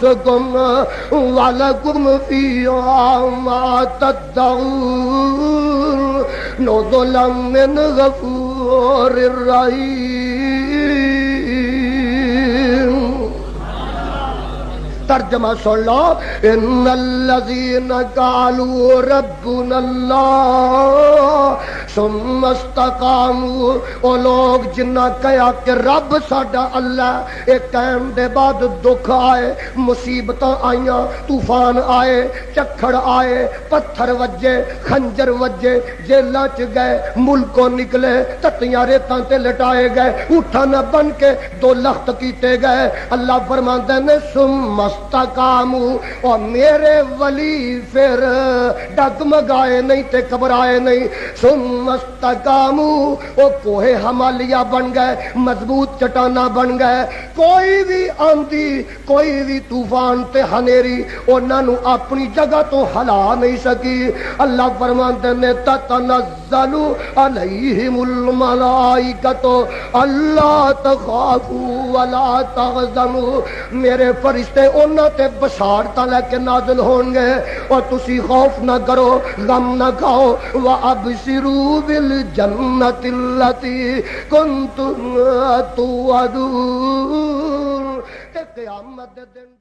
أنفسكم ولكم فيها ما تدعون نزلا من غفور رحيم. ترجمہ سن لو، ان الذین قالوا ربنا اللہ ثم استقاموا، وہ لوگ جنہ کہا کہ رب ساڈا اللہ، ایک ٹائم دے بعد دکھ آئے، مصیبتاں آئیاں، طوفان آئے، چکھڑ آئے، پتھر وجے، خنجر وجے، جیلاں چ گئے، ملکوں نکلے، تتیاں ریتاں تے لٹائے گئے، اٹھا نہ بن کے دو لخت کیتے گئے، اللہ فرماندے نے ثم استقاموا، اور میرے ولی پھر ڈگمگائے نہیں تے گھبرائے نہیں، ثم استقاموا، وہ کوہ ہمالیہ بن گئے، مضبوط چٹانہ بن گئے، کوئی بھی آندھی، کوئی بھی طوفان تے ہنیری انہاں نو اپنی جگہ تو ہلا نہیں سکی۔ اللہ فرماندے نے تتنزل علیہم الملائکۃ الا تخافوا ولا تحزنوا، میرے فرشتے انہاں تے بشارتاں لے کے نازل ہون گے، اور تسی خوف نہ کرو، غم نہ کھاؤ، وَأَبْشِرُوا بِالْجَنَّةِ الَّتِي كُنتُمْ تُوعَدُونَ۔ قیامت دے دن